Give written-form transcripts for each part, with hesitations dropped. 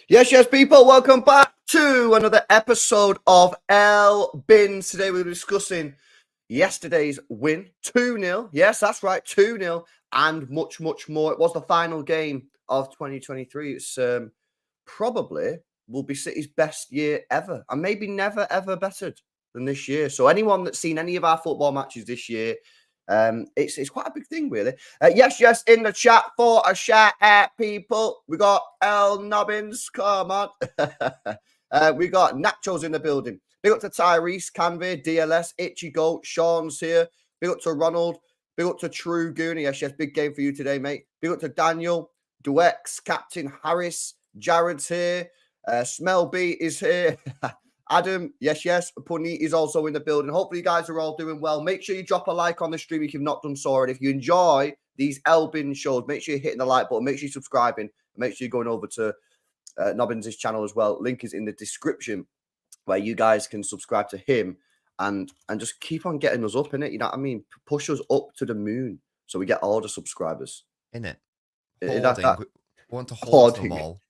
Yes, people, welcome back to another episode of LBins. Today we're discussing yesterday's win, 2-0. Yes, that's right, 2-0, and much, much more. It was the final game of 2023. It's probably will be City's best year ever, and maybe never, ever bettered than this year. So anyone that's seen any of our football matches this year, it's quite a big thing, really. Yes, in the chat for a shout out, people. We got LBins, come on. We got Nachos in the building. Big up to Tyrese, Canvey, DLS, Itchy Goat, Sean's here. Big up to Ronald. Big up to True Goonie. Yes, big game for you today, mate. Big up to Daniel, Duex, Captain Harris, Jared's here. Smell B is here. Adam, yes, Punny is also in the building. Hopefully you guys are all doing well. Make sure you drop a like on the stream if you've not done so already. If you enjoy these LBin shows, make sure you're hitting the like button. Make sure you're subscribing. Make sure you're going over to Nobbins' channel as well. Link is in the description where you guys can subscribe to him and just keep on getting us up, innit? You know what I mean? Push us up to the moon so we get all the subscribers. Innit? We want to hold them all.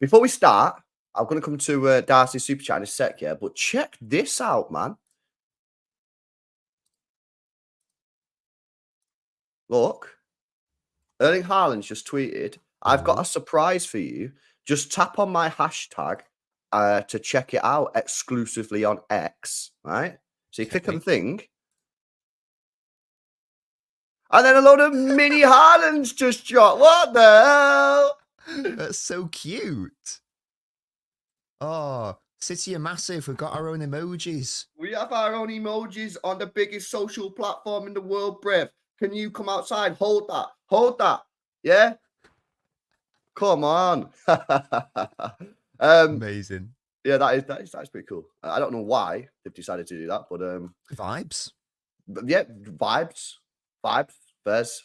Before we start, I'm going to come to Darcy's super chat in a sec, yeah? But check this out, man. Look, Erling Haaland just tweeted, I've got a surprise for you. Just tap on my hashtag to check it out exclusively on X, right? So you click on the thing. And then a load of mini Haalands just dropped. What the hell? That's so cute. Oh, City are massive. We've got our own emojis. We have our own emojis on the biggest social platform in the world, Brev. Can you come outside? Hold that. Hold that. Yeah? Come on. Amazing. Yeah, that is pretty cool. I don't know why they've decided to do that, but vibes. But yeah, vibes. Fairs.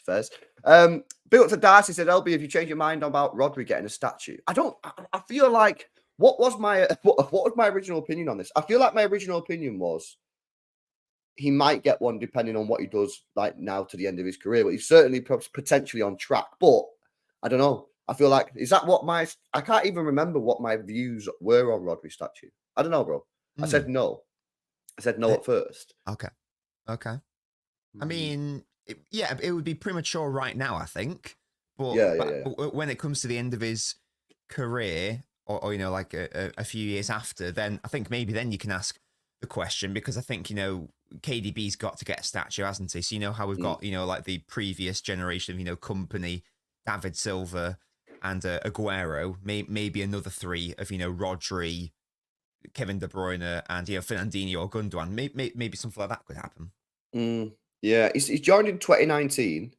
Big up to Darcy said, LB, if you change your mind about Rodri getting a statue. I feel like what was my original opinion on this? I feel like my original opinion was he might get one depending on what he does like now to the end of his career, but he's certainly potentially on track. But I don't know. I feel like I can't even remember what my views were on Rodri's statue. I don't know, bro. I said no. I said no at first. Okay. I mean, it would be premature right now, I think. But, but when it comes to the end of his career, or you know, like a few years after, then I think maybe then you can ask the question, because I think, you know, KDB's got to get a statue, hasn't he? So you know how we've got, you know, like the previous generation of, you know, Company, David Silva, and Aguero, maybe another three of, you know, Rodri, Kevin De Bruyne, and, you know, Fernandinho or Gundogan. Maybe something like that could happen. Yeah, he's joined in 2019,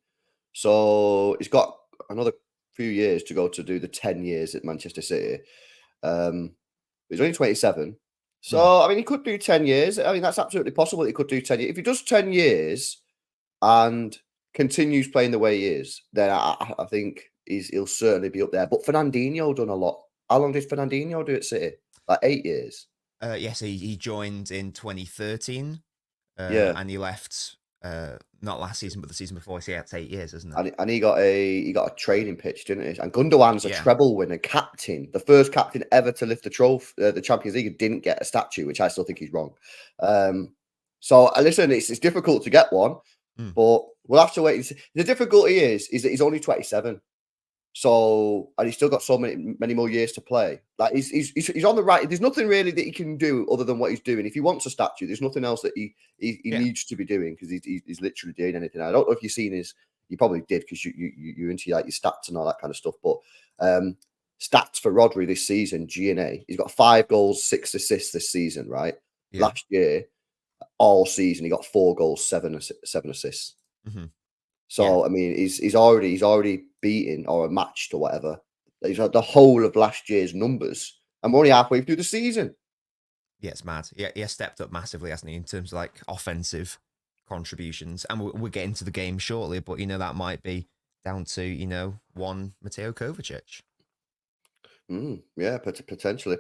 so he's got another few years to go to do the 10 years at Manchester City. He's only 27, so I mean, he could do 10 years. I mean, that's absolutely possible. He could do 10 years. If he does 10 years and continues playing the way he is, then I think he'll certainly be up there. But Fernandinho done a lot. How long did Fernandinho do at City? Like 8 years. Yes, he joined in 2013. And he left not last season, but the season before. So yeah, it's 8 years, isn't it? And he got a training pitch, didn't he? And Gundogan's a treble winner, captain, the first captain ever to lift the trophy, the Champions League, didn't get a statue, which I still think is wrong. So listen, it's difficult to get one, but we'll have to wait. The difficulty is that he's only 27. So, and he's still got so many more years to play. Like he's on the right. There's nothing really that he can do other than what he's doing. If he wants a statue, there's nothing else that he needs to be doing, because he's literally doing anything. I don't know if you've seen you probably did, because you're into like your stats and all that kind of stuff. But stats for Rodri this season, G&A, he's got 5 goals, 6 assists this season, right? Yeah. Last year, all season, he got 4 goals, 7 assists. So I mean, he's already beaten or matched or whatever. He's had the whole of last year's numbers, and we're only halfway through the season. Yeah, it's mad. Yeah, he has stepped up massively, hasn't he, in terms of like offensive contributions. And we'll get into the game shortly, but you know, that might be down to, you know, one Mateo Kovacic. Yeah, potentially.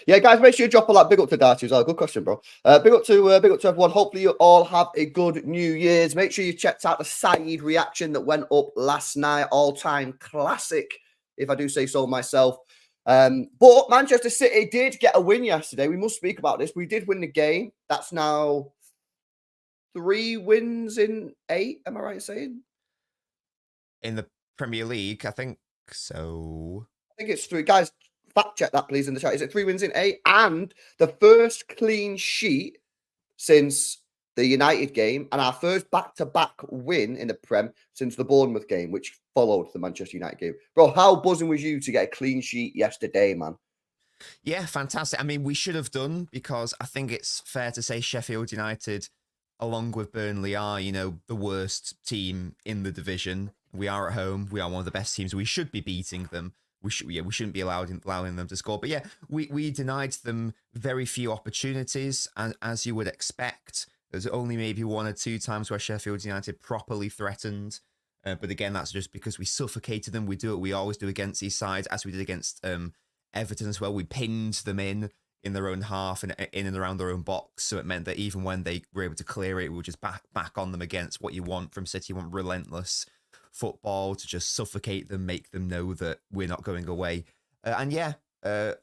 Yeah, guys, make sure you drop a like. Big up to Darcy as well. Good question, bro. Big up to everyone. Hopefully you all have a good New Year's. Make sure you checked out the Saeed reaction that went up last night. All-time classic if I do say so myself. But Manchester City did get a win yesterday. We must speak about this. We did win the game. That's now 3 wins in 8. Am I right in saying? In the Premier League, I think so. I think it's 3. Guys, fact check that, please, in the chat. Is it 3 wins in 8? And the first clean sheet since the United game, and our first back-to-back win in the Prem since the Bournemouth game, which followed the Manchester United game. Bro, how buzzing was you to get a clean sheet yesterday, man? Yeah, fantastic. I mean, we should have done, because I think it's fair to say Sheffield United, along with Burnley, are, the worst team in the division. We are at home. We are one of the best teams. We should be beating them. We shouldn't be allowing them to score. But yeah, we denied them very few opportunities, and as you would expect. There's only maybe 1 or 2 times where Sheffield United properly threatened. But again, that's just because we suffocated them. We do what we always do against these sides, as we did against Everton as well. We pinned them in their own half and in and around their own box. So it meant that even when they were able to clear it, we were just back on them against what you want from City. You want relentless football to just suffocate them, make them know that we're not going away. And yeah,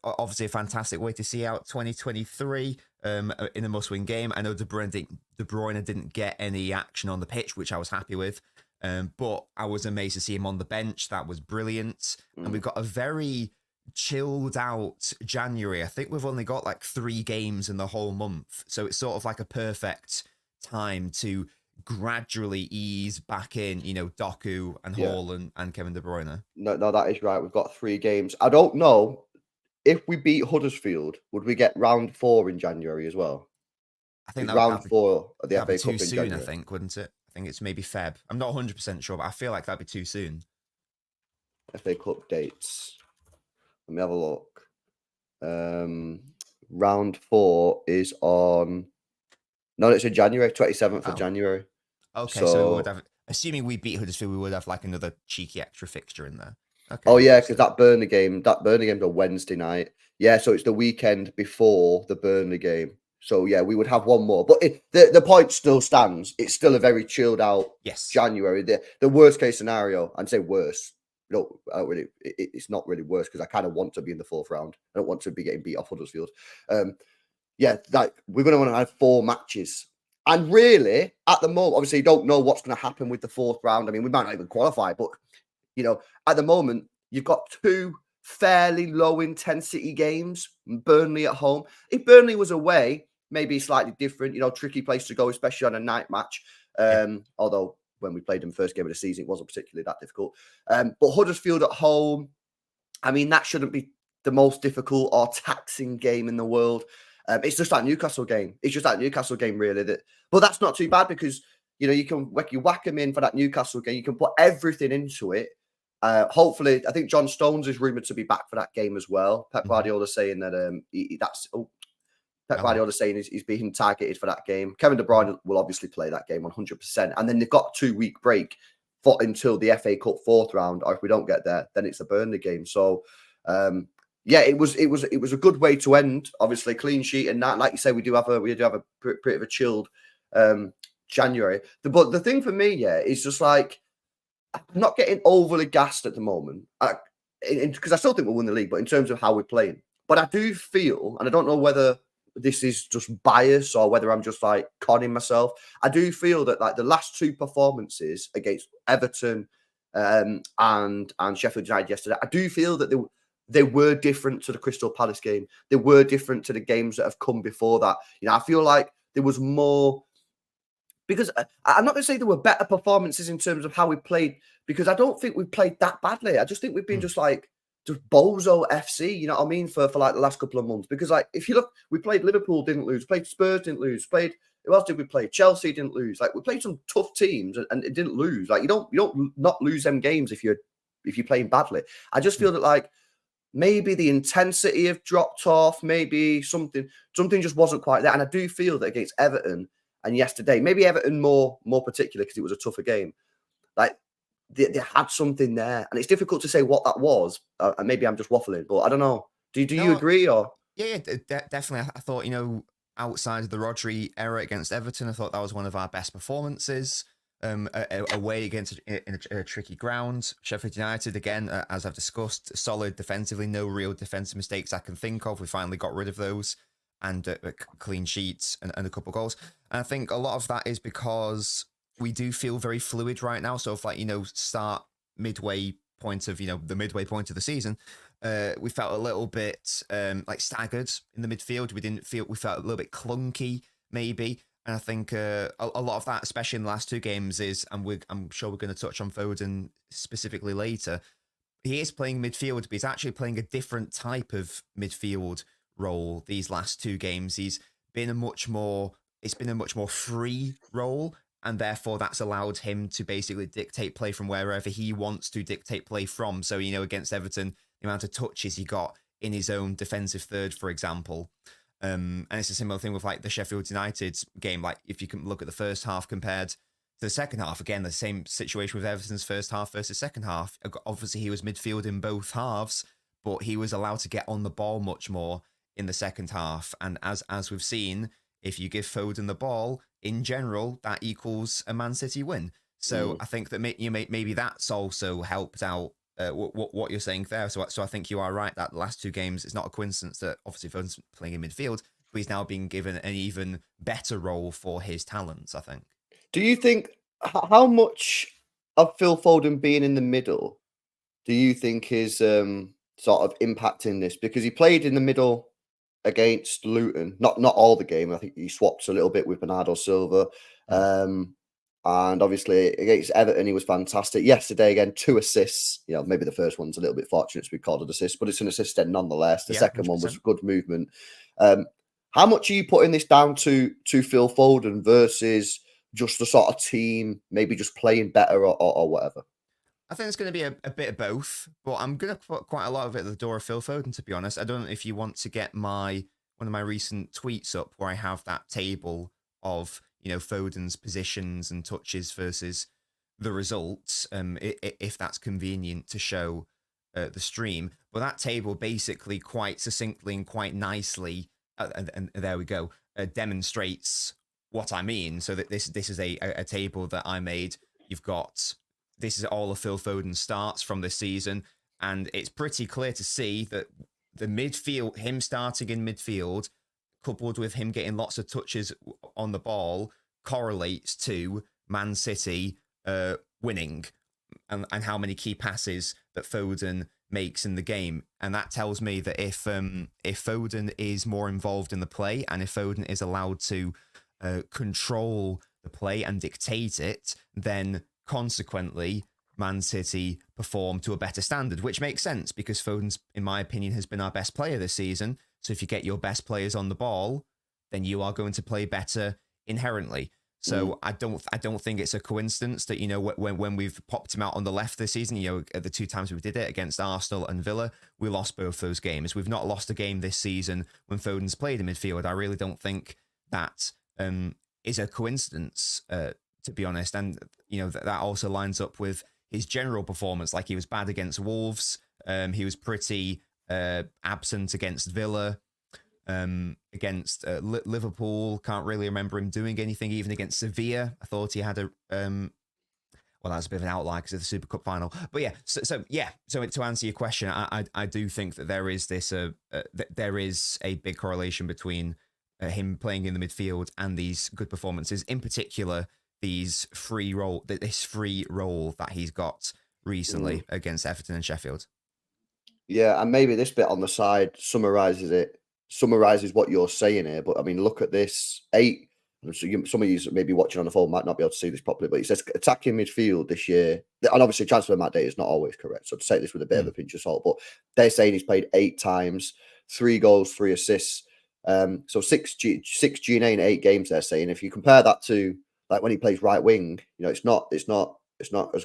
obviously a fantastic way to see out 2023 in a must-win game. I know De Bruyne didn't get any action on the pitch, which I was happy with, but I was amazed to see him on the bench. That was brilliant. And we've got a very chilled out January. I think we've only got like 3 games in the whole month, so it's sort of like a perfect time to gradually ease back in, Doku and Haaland and Kevin De Bruyne. No, that is right. We've got 3 games. I don't know if we beat Huddersfield, would we get round 4 in January as well? I think round 4 of the FA Cup too in soon. January. I think, wouldn't it? I think it's maybe Feb. I'm not 100% sure, but I feel like that'd be too soon. FA Cup dates. Let me have a look. Round 4 is on. No, it's in January, 27th of January. Okay, so we would have, assuming we beat Huddersfield, we would have like another cheeky extra fixture in there. Okay. Oh yeah, because that Burnley game's a Wednesday night. Yeah, so it's the weekend before the Burnley game. So yeah, we would have 1 more. But the point still stands. It's still a very chilled out January. The worst case scenario, I'd say worse. No, it's not really worse, because I kind of want to be in the 4th round. I don't want to be getting beat off Huddersfield. Yeah, like we're going to want to have 4 matches. And really, at the moment, obviously, you don't know what's going to happen with the 4th round. I mean, we might not even qualify, but at the moment, you've got 2 fairly low intensity games. Burnley at home. If Burnley was away, maybe slightly different, tricky place to go, especially on a night match. Although when we played them first game of the season, it wasn't particularly that difficult. But Huddersfield at home, I mean, that shouldn't be the most difficult or taxing game in the world. It's just that Newcastle game. Really. But that's not too bad, because you can whack them in for that Newcastle game. You can put everything into it. Hopefully, I think John Stones is rumoured to be back for that game as well. Pep Gvardiol saying that Pep Gvardiol saying he's being targeted for that game. Kevin De Bruyne will obviously play that game 100%. And then they've got a 2-week break until the FA Cup 4th round. Or if we don't get there, then it's a Burnley game. So yeah, it was a good way to end. Obviously, clean sheet and that. Like you say, we do have a bit of a chilled January. But the thing for me, is just like, I'm not getting overly gassed at the moment, because I still think we'll win the league, but in terms of how we're playing. But I do feel, and I don't know whether this is just bias or whether I'm just like conning myself, I do feel that like the last 2 performances against Everton and Sheffield United yesterday, I do feel that they were different to the Crystal Palace game. They were different to the games that have come before that. I feel like there was more. Because I'm not going to say there were better performances in terms of how we played, because I don't think we played that badly. I just think we've been just bozo FC, you know what I mean, for like the last couple of months. Because like, if you look, we played Liverpool, didn't lose, played Spurs, didn't lose, who else did we play? Chelsea didn't lose. Like, we played some tough teams and it didn't lose. Like, you don't not lose them games if you're playing badly. I just feel that like maybe the intensity have dropped off, maybe something just wasn't quite there. And I do feel that against Everton and yesterday, maybe Everton more particular because it was a tougher game, like they had something there, and it's difficult to say what that was. And maybe I'm just waffling, but I don't know. Do you agree? Or yeah, definitely. I thought, outside of the Rodri error against Everton, I thought that was one of our best performances. away against in a tricky ground. Sheffield United, again, as I've discussed, solid defensively, no real defensive mistakes I can think of. We finally got rid of those, and clean sheets and a couple goals. And I think a lot of that is because we do feel very fluid right now. So if start midway point of the midway point of the season, we felt a little bit like staggered in the midfield. We felt a little bit clunky maybe. And I think a lot of that, especially in the last two games, is, and I'm sure we're going to touch on Foden specifically later, he is playing midfield, but he's actually playing a different type of midfield role these last two games. It's been a much more free role, and therefore that's allowed him to basically dictate play from wherever he wants to dictate play from. So, against Everton, the amount of touches he got in his own defensive third, for example. And it's a similar thing with like the Sheffield United game. Like if you can look at the first half compared to the second half, again, the same situation with Everton's first half versus second half. Obviously, he was midfield in both halves, but he was allowed to get on the ball much more in the second half. And as we've seen, if you give Foden the ball, in general, that equals a Man City win. So I think that maybe that's also helped out what you're saying there. So I think you are right that the last two games, it's not a coincidence that obviously Foden's playing in midfield, but he's now being given an even better role for his talents, I think. Do you think, how much of Phil Foden being in the middle do you think is sort of impacting this? Because he played in the middle against Luton, not all the game. I think he swapped a little bit with Bernardo Silva. And obviously against Everton, he was fantastic. Yesterday, again, 2 assists. Maybe the first one's a little bit fortunate to be called an assist, but it's an assist then nonetheless. The second 100%. One was good movement. How much are you putting this down to Phil Foden versus just the sort of team, maybe just playing better or whatever? I think it's going to be a bit of both, but I'm going to put quite a lot of it at the door of Phil Foden, to be honest. I don't know if you want to get one of my recent tweets up where I have that table of Foden's positions and touches versus the results, if that's convenient to show the stream. But that table basically quite succinctly and quite nicely, and there we go, demonstrates what I mean. So that this is a table that I made. This is all of Phil Foden's starts from this season, and it's pretty clear to see that the midfield, him starting in midfield, coupled with him getting lots of touches on the ball, correlates to Man City winning and how many key passes that Foden makes in the game. And that tells me that if Foden is more involved in the play, and if Foden is allowed to control the play and dictate it, then consequently Man City perform to a better standard, which makes sense because Foden's, in my opinion, has been our best player this season. So if you get your best players on the ball, then you are going to play better inherently. So I don't think it's a coincidence that when we've popped him out on the left this season, the 2 times we did it against Arsenal and Villa, we lost both those games. We've not lost a game this season when Foden's played in midfield. I really don't think that is a coincidence, to be honest. And that also lines up with his general performance. Like, he was bad against Wolves. He was pretty absent against Villa. Against Liverpool, can't really remember him doing anything. Even against Sevilla, I thought he had a well, that's a bit of an outlier because of the Super Cup final. But yeah, so to answer your question, I do think that there is there is a big correlation between him playing in the midfield and these good performances, in particular this free role that he's got recently against Everton and Sheffield. Yeah, and maybe this bit on the side summarizes what you're saying here. But I mean, look at this 8. Some of you maybe watching on the phone might not be able to see this properly, but it says attacking midfield this year. And obviously, transfer market data is not always correct, so to take this with a bit of a pinch of salt. But they're saying he's played 8 times, 3 goals, 3 assists. So 6 GNA in 8 games. They're saying if you compare that to like when he plays right wing, it's not as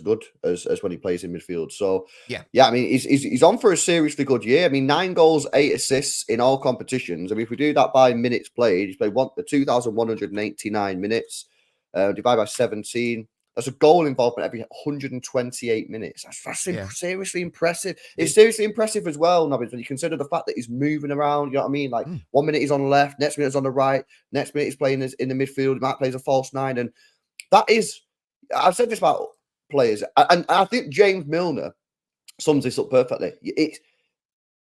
good as when he plays in midfield. So yeah. I mean, he's on for a seriously good year. I mean, 9 goals, 8 assists in all competitions. I mean, if we do that by minutes played, he's played 2,189 minutes. Divided by 17. That's a goal involvement every 128 minutes. That's seriously impressive. It's seriously impressive as well, Nobbins, when you consider the fact that he's moving around. You know what I mean? Like 1 minute he's on the left, next minute he's on the right, next minute he's playing in the midfield. He might play as a false 9, and that is I've said this about players, and I think James Milner sums this up perfectly.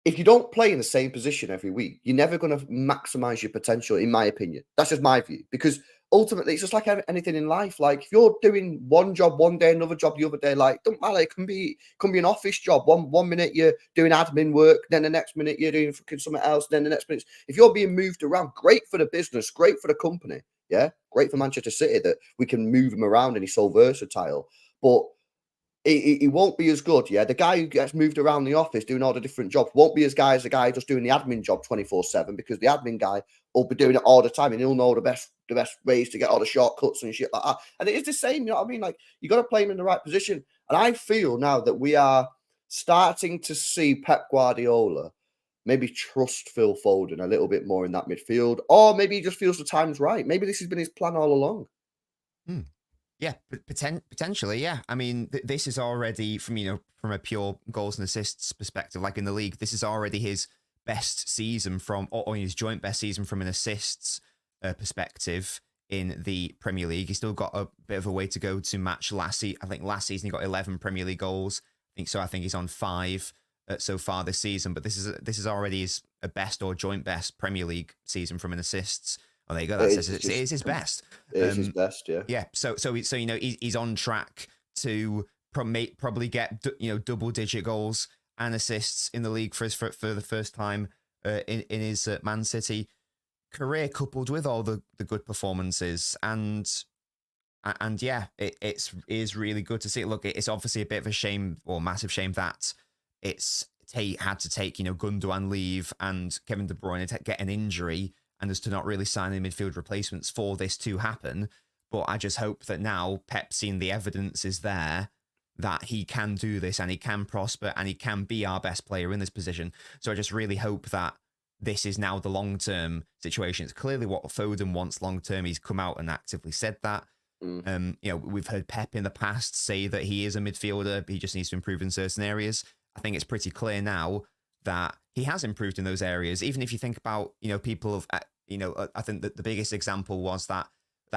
If you don't play in the same position every week, you're never going to maximize your potential, in my opinion. That's just my view. Because ultimately, it's just like anything in life. Like if you're doing one job one day, another job the other day, like don't matter. It can be an office job. One minute you're doing admin work, then the next minute you're doing something else, then the next minute. If you're being moved around, great for the business, great for the company. Yeah, great for Manchester City that we can move him around and he's so versatile. But he won't be as good, yeah. The guy who gets moved around the office doing all the different jobs won't be as guy as the guy just doing the admin job 24/7 because the admin guy will be doing it all the time and he'll know the best ways to get all the shortcuts and shit like that. And it is the same, you know what I mean? Like you got to play him in the right position. And I feel now that we are starting to see Pep Guardiola maybe trust Phil Foden a little bit more in that midfield, or maybe he just feels the time's right. Maybe this has been his plan all along. Yeah, potentially. Yeah, I mean, this is already from a pure goals and assists perspective. Like in the league, this is already his best season or his joint best season from an assists perspective in the Premier League. He's still got a bit of a way to go to match last season. I think last season he got 11 Premier League goals. I think he's on 5 so far this season. But this is already his best or joint best Premier League season from an assists. Oh, there you go. It is his best. It is his best, yeah. Yeah. So he's on track to probably get double-digit goals and assists in the league for the first time in his Man City career, coupled with all the good performances and yeah, it is really good to see. Look, it's obviously a bit of a shame or massive shame that it's had to take Gundogan leave and Kevin De Bruyne get an injury. And as to not really sign any midfield replacements for this to happen. But I just hope that now Pep's seen the evidence is there that he can do this and he can prosper and he can be our best player in this position. So I just really hope that this is now the long-term situation. It's clearly what Foden wants long-term. He's come out and actively said that. We've heard Pep in the past say that he is a midfielder. He just needs to improve in certain areas. I think it's pretty clear now that he has improved in those areas. Even if you think about, people of, I think that the biggest example was that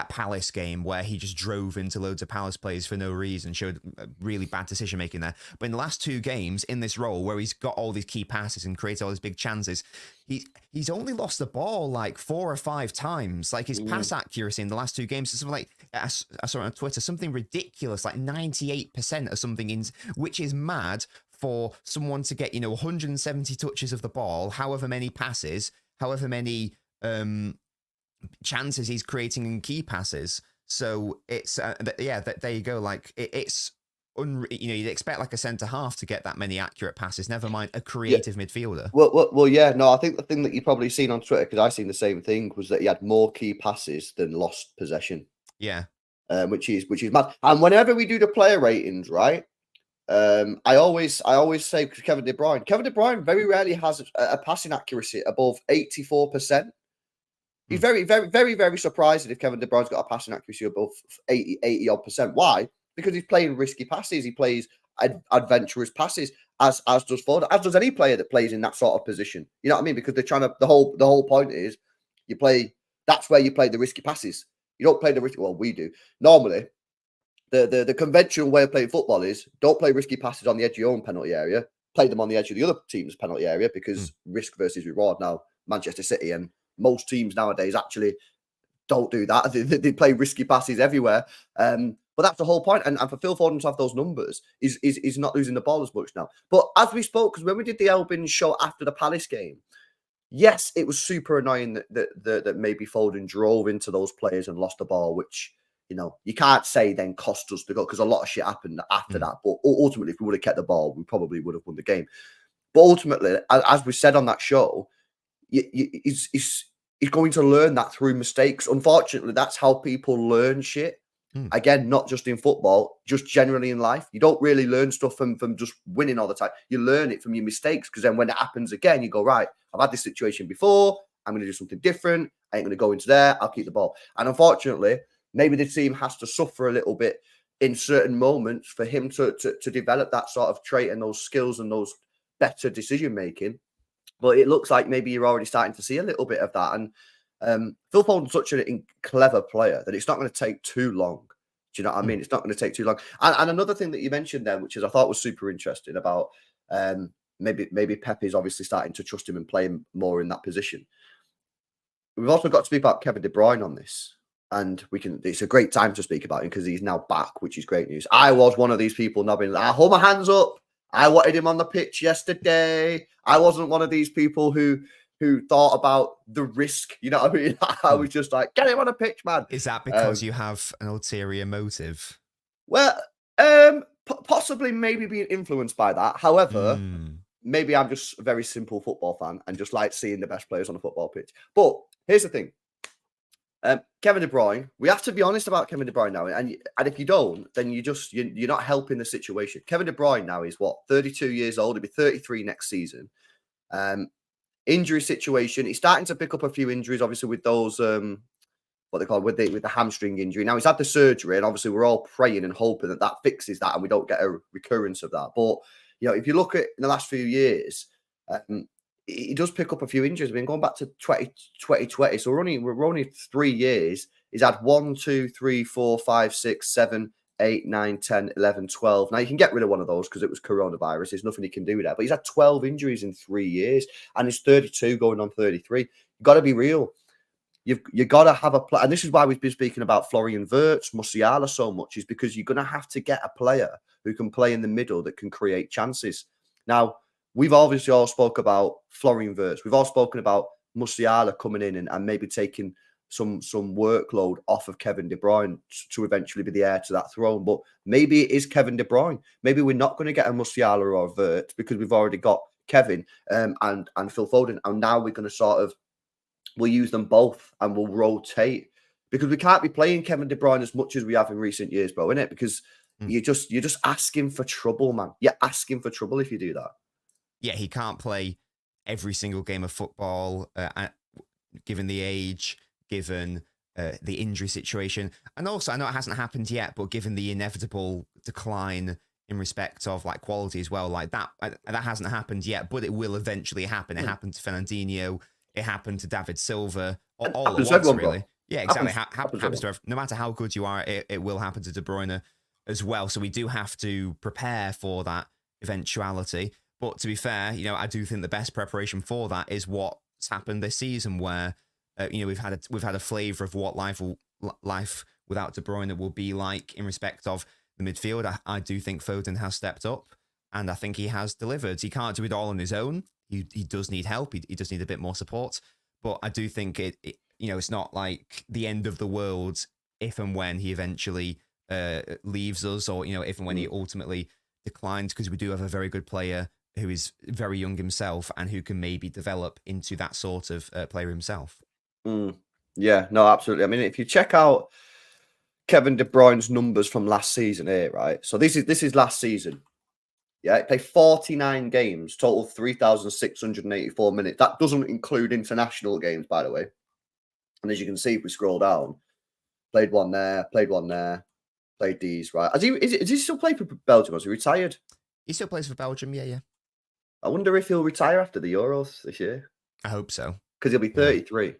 Palace game where he just drove into loads of Palace players for no reason, showed really bad decision making there. But in the last 2 games in this role where he's got all these key passes and created all these big chances, he's only lost the ball like 4 or 5 times. Like his pass accuracy in the last 2 games is something like, I saw it on Twitter, something ridiculous, like 98% or something, which is mad for someone to get 170 touches of the ball, however many passes, however many chances he's creating in key passes. So it's there you go. Like it's you'd expect like a centre half to get that many accurate passes, never mind a creative midfielder. Well, yeah. No, I think the thing that you probably seen on Twitter, because I seen the same thing, was that he had more key passes than lost possession. Yeah, which is mad. And whenever we do the player ratings, right? I always say Kevin De Bruyne very rarely has a passing accuracy above 84%. He's very, very, very, very surprised if Kevin De Bruyne's got a passing accuracy above 80 odd percent. Why? Because he's playing risky passes. He plays adventurous passes, as does Foden, as does any player that plays in that sort of position. You know what I mean? Because they're trying to. The whole point is you play. That's where you play the risky passes. You don't play the risky. Well, we do normally. The conventional way of playing football is don't play risky passes on the edge of your own penalty area. Play them on the edge of the other team's penalty area because risk versus reward. Now, Manchester City and most teams nowadays actually don't do that. They play risky passes everywhere. But that's the whole point. And for Phil Foden to have those numbers, he's not losing the ball as much now. But as we spoke, because when we did the LBins show after the Palace game, yes, it was super annoying that maybe Foden drove into those players and lost the ball, which, you can't say then cost us the goal because a lot of shit happened after that. But ultimately, if we would have kept the ball, we probably would have won the game. But ultimately, as we said on that show, he's going to learn that through mistakes. Unfortunately, that's how people learn shit. Again, not just in football, just generally in life. You don't really learn stuff from just winning all the time. You learn it from your mistakes because then when it happens again, you go, right, I've had this situation before. I'm going to do something different. I ain't going to go into there. I'll keep the ball. And unfortunately, maybe the team has to suffer a little bit in certain moments for him to develop that sort of trait and those skills and those better decision making. But it looks like maybe you're already starting to see a little bit of that. And Phil Foden's such a clever player that it's not going to take too long Do you know what I mean? It's not going to take too long. And another thing that you mentioned there, which is I thought was super interesting about maybe Pepe's obviously starting to trust him and play him more in that position. We've also got to speak about Kevin De Bruyne on this. And it's a great time to speak about him because he's now back, which is great news. I was one of these people nobbing. I hold my hands up. I wanted him on the pitch yesterday. I wasn't one of these people who thought about the risk. You know what I mean? I was just like, get him on the pitch, man. Is that because you have an ulterior motive? Well, possibly maybe being influenced by that. However, maybe I'm just a very simple football fan and just like seeing the best players on the football pitch. But here's the thing. Kevin De Bruyne, we have to be honest about Kevin De Bruyne now. And if you don't, then you're not helping the situation. Kevin De Bruyne now is 32 years old. He'll be 33 next season. Injury situation. He's starting to pick up a few injuries, obviously, with those, what they call with the hamstring injury. Now, he's had the surgery, and obviously, we're all praying and hoping that fixes that and we don't get a recurrence of that. But, if you look at in the last few years, he does pick up a few injuries. I mean, going back to 2020, so we're only 3 years. He's had 1, 2, 3, 4, 5, 6, 7, 8, 9, 10, 11, 12. Now, you can get rid of one of those because it was coronavirus. There's nothing he can do with that. But he's had 12 injuries in 3 years, and he's 32 going on 33. You've got to be real. You've got to have a play. And this is why we've been speaking about Florian Wirtz, Musiala so much, is because you're going to have to get a player who can play in the middle that can create chances. Now, we've obviously all spoke about Florian Wirtz. We've all spoken about Musiala coming in and maybe taking some workload off of Kevin De Bruyne to eventually be the heir to that throne. But maybe it is Kevin De Bruyne. Maybe we're not going to get a Musiala or a Wirtz because we've already got Kevin and Phil Foden. And now we're going to we'll use them both and we'll rotate because we can't be playing Kevin De Bruyne as much as we have in recent years, bro, innit? Because you're just asking for trouble, man. You're asking for trouble if you do that. Yeah, he can't play every single game of football, given the age, given the injury situation. And also, I know it hasn't happened yet, but given the inevitable decline in respect of like quality as well, like that hasn't happened yet, but it will eventually happen. It happened to Fernandinho. It happened to David Silva. All at once, really. Bro. Yeah, exactly. Happens to no matter how good you are, it will happen to De Bruyne as well. So we do have to prepare for that eventuality. But to be fair, I do think the best preparation for that is what's happened this season, where we've had a flavour of what life without De Bruyne will be like in respect of the midfield. I do think Foden has stepped up, and I think he has delivered. He can't do it all on his own. He does need help. He does need a bit more support. But I do think it's not like the end of the world if and when he eventually leaves us, or if and when he ultimately declines, because we do have a very good player who is very young himself and who can maybe develop into that sort of player himself. Yeah, no, absolutely. I mean, if you check out Kevin De Bruyne's numbers from last season here, right? So this is last season. Yeah, he played 49 games, total 3,684 minutes. That doesn't include international games, by the way. And as you can see, if we scroll down, played one there, played these, right? Does he still play for Belgium? Has he retired? He still plays for Belgium, yeah. I wonder if he'll retire after the Euros this year. I hope so. Because he'll be 33.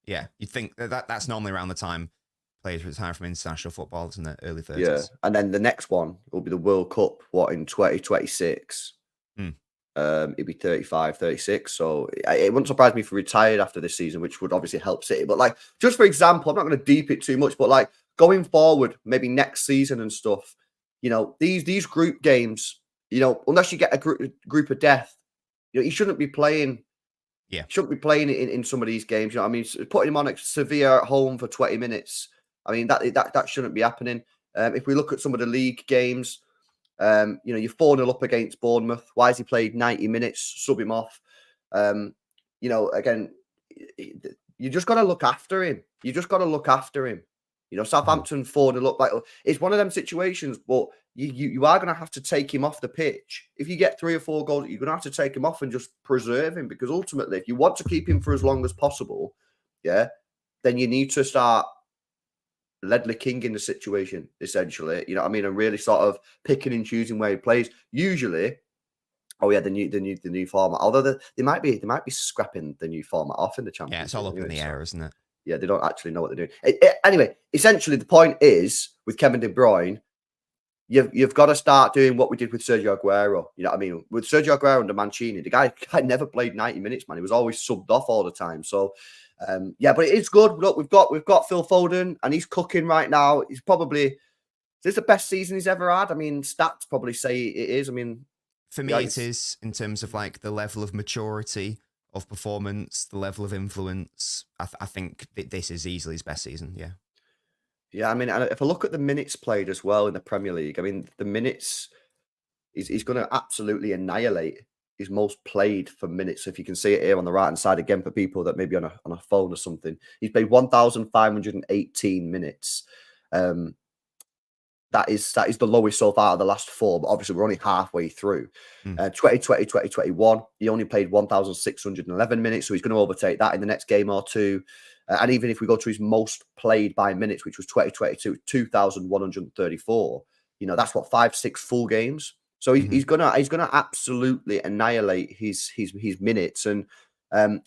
Yeah, you'd think that's normally around the time players retire from international football, isn't it? Early 30s. Yeah, and then the next one will be the World Cup, in 2026. He'll be 35, 36. So it wouldn't surprise me if he retired after this season, which would obviously help City. But like, just for example, I'm not going to deep it too much, but like going forward, maybe next season and stuff, these group games, unless you get a group of death, you shouldn't be playing. Yeah, shouldn't be playing in some of these games. You know what I mean? Putting him on at Sevilla at home for 20 minutes. I mean, that shouldn't be happening. If we look at some of the league games, you're 4-0 up against Bournemouth. Why has he played 90 minutes? Sub him off. Again, you just got to look after him. Southampton 4-0 up. Like, it's one of them situations, but you are going to have to take him off the pitch. If you get 3 or 4 goals, you're going to have to take him off and just preserve him, because ultimately, if you want to keep him for as long as possible, then you need to start Ledley King in the situation, essentially. You know what I mean? And really sort of picking and choosing where he plays. Usually, the new format. Although they might be scrapping the new format off in the Champions League. Yeah, it's all up in the air, isn't it? Yeah, they don't actually know what they're doing. Anyway, essentially, the point is with Kevin De Bruyne, you've got to start doing what we did with Sergio Aguero. You know what I mean? With Sergio Aguero under Mancini, the guy never played 90 minutes, man. He was always subbed off all the time. So, but it is good. Look, we've got Phil Foden, and he's cooking right now. He's probably, is this the best season he's ever had? I mean, stats probably say it is. I mean, for me, it is, in terms of like the level of maturity of performance, the level of influence. I think this is easily his best season. Yeah. Yeah, I mean, if I look at the minutes played as well in the Premier League, I mean, the minutes, he's going to absolutely annihilate his most played for minutes. So if you can see it here on the right-hand side again for people that maybe on a phone or something, he's played 1,518 minutes. That is the lowest so far of the last 4, but obviously we're only halfway through. 2020, 2021, he only played 1,611 minutes, so he's going to overtake that in the next game or two. And even if we go to his most played by minutes, which was 2022, 2,134, that's what 5-6 full games. So he's gonna absolutely annihilate his minutes. And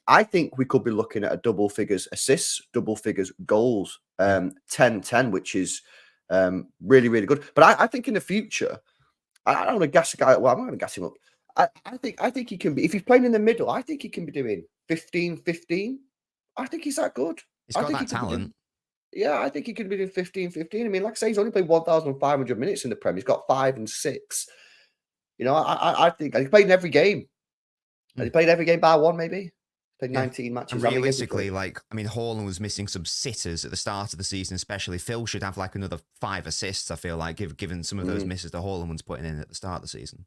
I think we could be looking at a double figures assists, double figures goals, 10-10, which is really, really good. But I think in the future, I don't want to gas the guy. Well, I'm not going to gas him up. I think he can be, if he's playing in the middle, I think he can be doing 15-15. I think he's that good. He's got that talent. I think he could be doing 15-15. I mean, like I say, he's only played 1,500 minutes in the Premier. He's got 5 and 6. I think he played in every game. He played every game by one, maybe. Played 19 matches. And realistically, Haaland was missing some sitters at the start of the season, especially. Phil should have like another 5 assists, I feel like, given some of those misses that Haaland was putting in at the start of the season.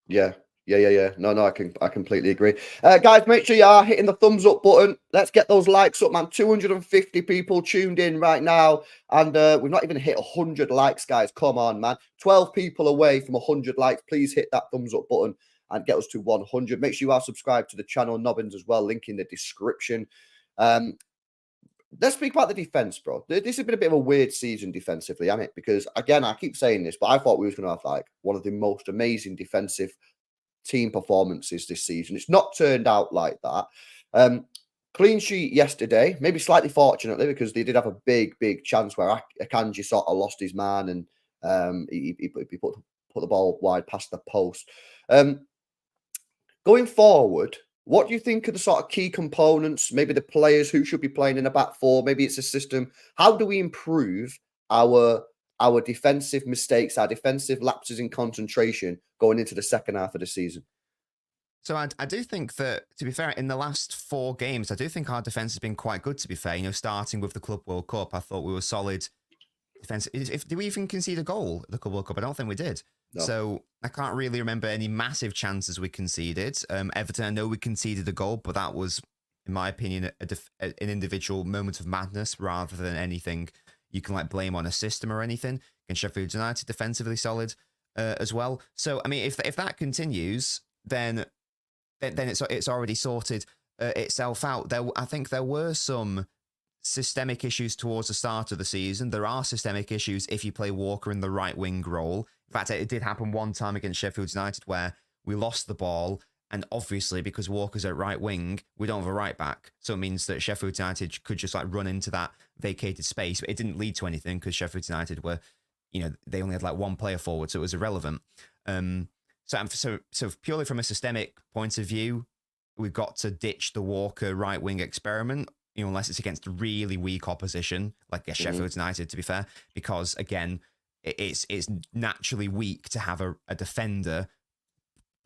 Yeah. No, I completely agree. Guys, make sure you are hitting the thumbs up button. Let's get those likes up, man. 250 people tuned in right now, and we've not even hit 100 likes, guys. Come on, man. 12 people away from 100 likes. Please hit that thumbs up button and get us to 100. Make sure you are subscribed to the channel, Nobbins, as well. Link in the description. Let's speak about the defense, bro. This has been a bit of a weird season defensively, hasn't it? Because, again, I keep saying this, but I thought we was going to have like one of the most amazing defensive team performances this season. It's not turned out like that. Clean sheet yesterday, maybe slightly fortunately, because they did have a big chance where Akanji sort of lost his man, and he put the ball wide past the post. Going forward, what do you think are the sort of key components, maybe the players who should be playing in a back four, maybe it's a system? How do we improve our defensive mistakes, our defensive lapses in concentration going into the second half of the season? So I do think that, to be fair, in the last 4 games, I do think our defense has been quite good, to be fair. Starting with the Club World Cup, I thought we were solid defense. Did we even concede a goal at the Club World Cup? I don't think we did. No. So I can't really remember any massive chances we conceded. Everton, I know we conceded a goal, but that was, in my opinion, an individual moment of madness rather than anything you can blame on a system or anything. And Sheffield United defensively solid as well. So I mean, if that continues, then it's already sorted itself out. I think there were some systemic issues towards the start of the season. There are systemic issues if you play Walker in the right wing role. In fact, it did happen one time against Sheffield United where we lost the ball. And obviously, because Walker's at right wing, we don't have a right back. So it means that Sheffield United could just run into that vacated space. But it didn't lead to anything because Sheffield United were, they only had one player forward, so it was irrelevant. So purely from a systemic point of view, we've got to ditch the Walker right wing experiment, unless it's against really weak opposition, like Sheffield United, to be fair, because again, it's naturally weak to have a defender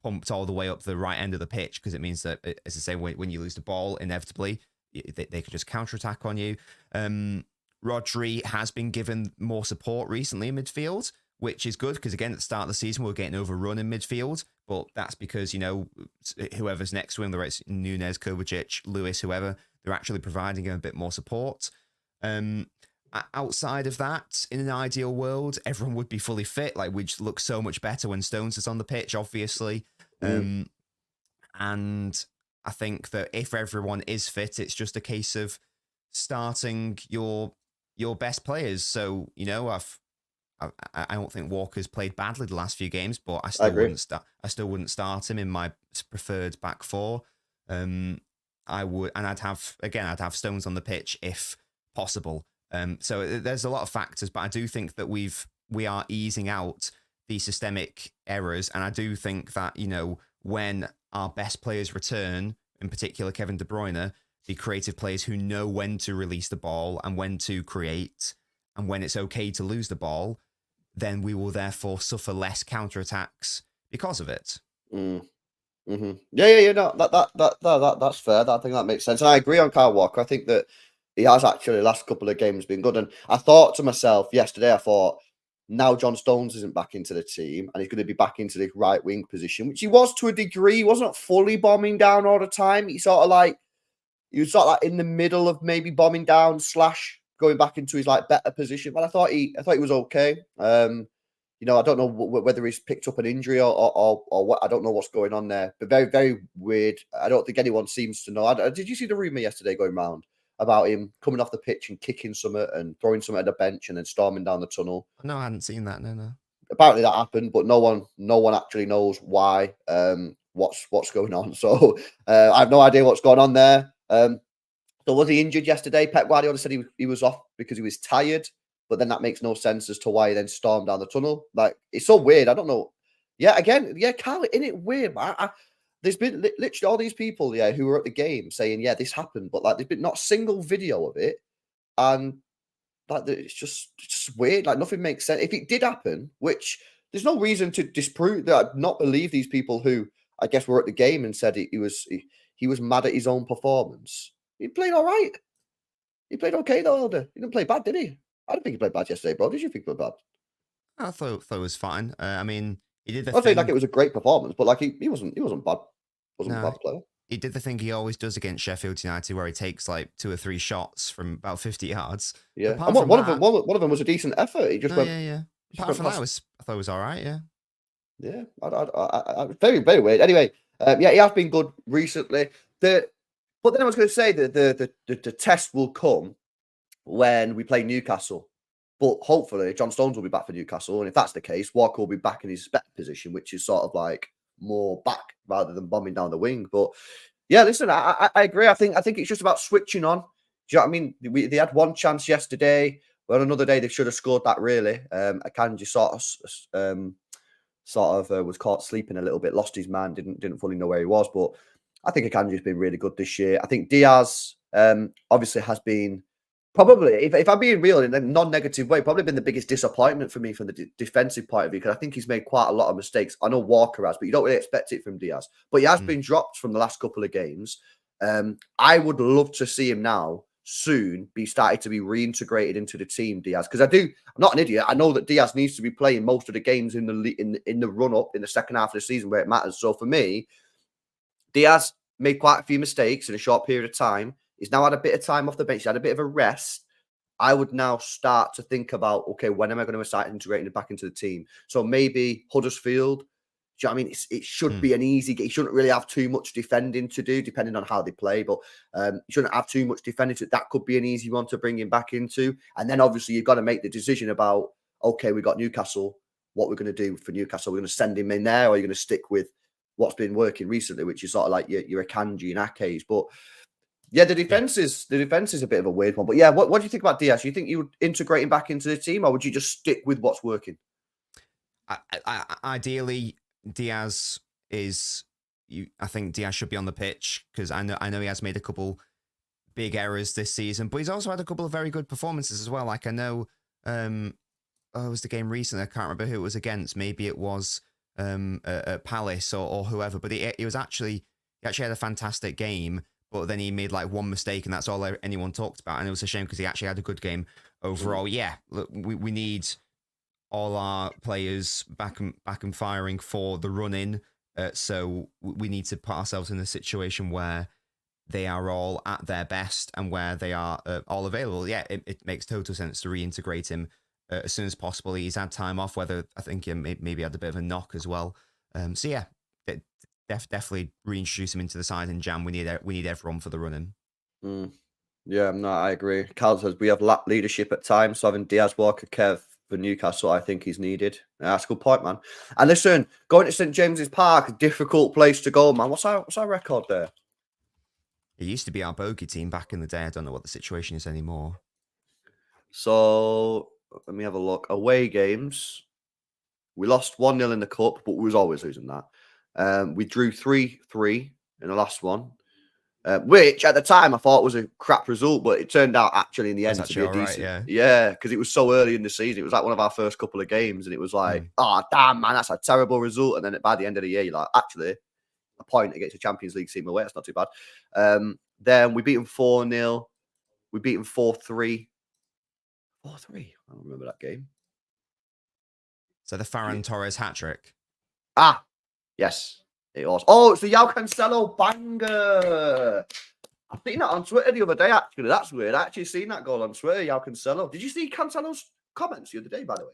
pumped all the way up the right end of the pitch, because it means that, as I say, when you lose the ball, inevitably they could just counterattack on you. Rodri has been given more support recently in midfield, which is good because, again, at the start of the season, we were getting overrun in midfield, but that's because, whoever's next to him, whether it's Nunes, Kovacic, Lewis, whoever, they're actually providing him a bit more support. Outside of that, in an ideal world, everyone would be fully fit. We'd look so much better when Stones is on the pitch, obviously. And I think that if everyone is fit, it's just a case of starting your best players. So, I don't think Walker's played badly the last few games, but I still wouldn't start him in my preferred back four. I would, and I'd have Stones on the pitch if possible. So there's a lot of factors, but I do think that we are easing out the systemic errors, and I do think that when our best players return, in particular Kevin De Bruyne, the creative players who know when to release the ball and when to create, and when it's okay to lose the ball, then we will therefore suffer less counterattacks because of it. Mm-hmm. Yeah. No, that's fair. I think that makes sense. And I agree on Kyle Walker. I think that he has actually the last couple of games been good. And I thought to myself yesterday, now John Stones isn't back into the team and he's going to be back into the right wing position, which he was to a degree. He wasn't fully bombing down all the time. He was sort of like in the middle of maybe bombing down / going back into his like better position. But I thought he was okay. I don't know whether he's picked up an injury or what. I don't know what's going on there, but very, very weird. I don't think anyone seems to know. Did you see the rumor yesterday going round about him coming off the pitch and kicking something and throwing something at the bench and then storming down the tunnel? No, I hadn't seen that. No. Apparently that happened, but no one actually knows why. What's going on? So I have no idea what's going on there. So was he injured yesterday? Pep Guardiola said he was off because he was tired. But then that makes no sense as to why he then stormed down the tunnel. Like, it's so weird. I don't know. Yeah, again, Karl, isn't it weird, man? There's been literally all these people, who were at the game saying, this happened. But, like, there's been not a single video of it. And, like, it's just weird. Like, nothing makes sense. If it did happen, which there's no reason to disprove that, not believe these people who, I guess, were at the game and said he was mad at his own performance. He played all right. He played okay, though, Elder. He didn't play bad, did he? I don't think he played bad yesterday, bro. Did you think he played bad? I thought it was fine. I mean, he did the thing. I think like it was a great performance, but like he wasn't bad. Wasn't a bad player. He did the thing he always does against Sheffield United, where he takes like 2 or 3 shots from about 50 yards. Yeah, and one of them was a decent effort. He just went. Yeah. Apart from that, I thought it was all right. Yeah. Yeah, I very, very weird. Anyway, he has been good recently. But then I was going to say that the test will come when we play Newcastle. But hopefully John Stones will be back for Newcastle. And if that's the case, Walker will be back in his better position, which is sort of like more back rather than bombing down the wing. But yeah, listen, I agree. I think it's just about switching on. Do you know what I mean? They had one chance yesterday. Well, another day they should have scored that really. Akanji sort of was caught sleeping a little bit, lost his mind, didn't fully know where he was. But I think Akanji's been really good this year. I think Diaz obviously has been probably, if I'm being real in a non-negative way, probably been the biggest disappointment for me from the defensive point of view, because I think he's made quite a lot of mistakes. I know Walker has, but you don't really expect it from Diaz. But he has been dropped from the last couple of games. I would love to see him now soon be started to be reintegrated into the team, Diaz, because I'm not an idiot. I know that Diaz needs to be playing most of the games in the run-up in the second half of the season where it matters. So for me, Diaz made quite a few mistakes in a short period of time. He's now had a bit of time off the bench. He's had a bit of a rest. I would now start to think about, okay, when am I going to start integrating it back into the team? So maybe Huddersfield. Do you know what I mean? It should be an easy game. You shouldn't really have too much defending to do, depending on how they play. But you shouldn't have too much defending. That could be an easy one to bring him back into. And then obviously you've got to make the decision about, okay, we got Newcastle. What we're going to do for Newcastle? We're going to send him in there, or are you going to stick with what's been working recently, which is sort of like your Akanji and Ake's. But yeah, the defense is a bit of a weird one. But yeah, what do you think about Diaz? Do you think you would integrate him back into the team, or would you just stick with what's working? Ideally, Diaz is. I think Diaz should be on the pitch, because I know he has made a couple big errors this season, but he's also had a couple of very good performances as well. Like I know, it was the game recently. I can't remember who it was against. Maybe it was Palace or whoever. But he actually had a fantastic game. But then he made like one mistake, and that's all anyone talked about. And it was a shame because he actually had a good game overall. Yeah, look, we need all our players back and firing for the run-in. So we need to put ourselves in a situation where they are all at their best and where they are all available. Yeah, it makes total sense to reintegrate him as soon as possible. He's had time off, whether I think he maybe had a bit of a knock as well. So yeah. Definitely reintroduce him into the side in Jam. We need everyone for the running. Yeah, no, I agree. Karl says we have lacked leadership at times, so having Diaz, Walker, Kev for Newcastle, I think is needed. Yeah, that's a good point, man. And listen, going to St James's Park, a difficult place to go, man. What's our record there? It used to be our bogey team back in the day. I don't know what the situation is anymore. So let me have a look. Away games. We lost 1-0 in the cup, but we was always losing that. We drew 3-3 in the last one. Which at the time I thought was a crap result, but it turned out actually in the end to be a decent. Right, yeah, because it was so early in the season. It was like one of our first couple of games, and it was like, oh damn man, that's a terrible result. And then by the end of the year, you're like, actually, a point against a Champions League team away, that's not too bad. Then we beat them 4-0. We beat them 4-3. 4-3. I don't remember that game. So the Ferran Torres hat trick. Yes. It was. Oh, it's the João Cancelo banger. I've seen that on Twitter the other day, actually. That's weird. I actually seen that goal on Twitter, João Cancelo. Did you see Cancelo's comments the other day, by the way?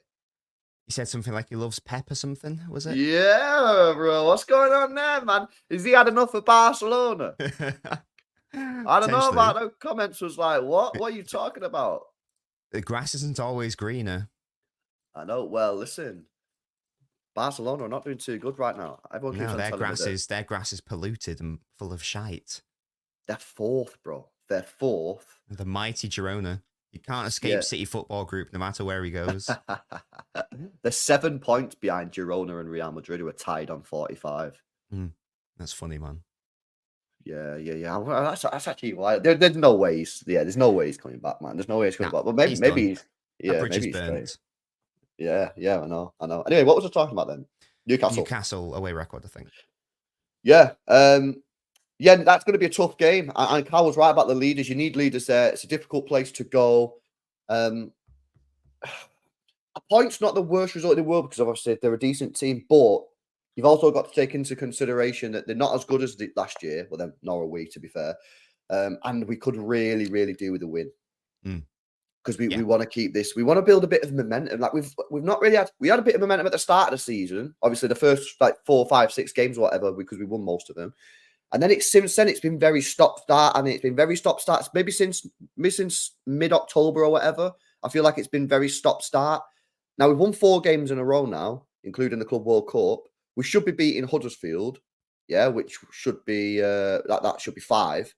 He said something like he loves Pep or something, was it? Yeah, bro. What's going on there, man? Has he had enough for Barcelona? I don't know about those comments. Was like, what? What are you talking about? The grass isn't always greener. I know. Well, listen. Barcelona are not doing too good right now. Everyone keeps on their grass is polluted and full of shite. They're fourth, bro. They're fourth. The mighty Girona. You can't escape City Football Group no matter where he goes. They're 7 points behind Girona and Real Madrid, who are tied on 45. That's funny, man. Yeah. That's actually why. There's no ways. Yeah, there's no way he's coming back, man. There's no way he's coming back. But maybe he's burnt. Yeah, I know. Anyway, what was I talking about then? Newcastle away record, I think. Yeah, that's going to be a tough game. And Karl was right about the leaders. You need leaders there. It's a difficult place to go. A point's not the worst result in the world because obviously they're a decent team, but you've also got to take into consideration that they're not as good as last year. Well, then nor are we, to be fair. And we could really, really do with a win. Because we want to keep this. We want to build a bit of momentum. Like we've not really had. We had a bit of momentum at the start of the season. Obviously, the first 4, 5, 6 games, or whatever, because we won most of them. And then since then it's been very stop-start, and it's been very stop-start. Maybe since mid-October or whatever. I feel like it's been very stop-start. Now we've won 4 games in a row now, including the Club World Cup. We should be beating Huddersfield, which should be that should be 5.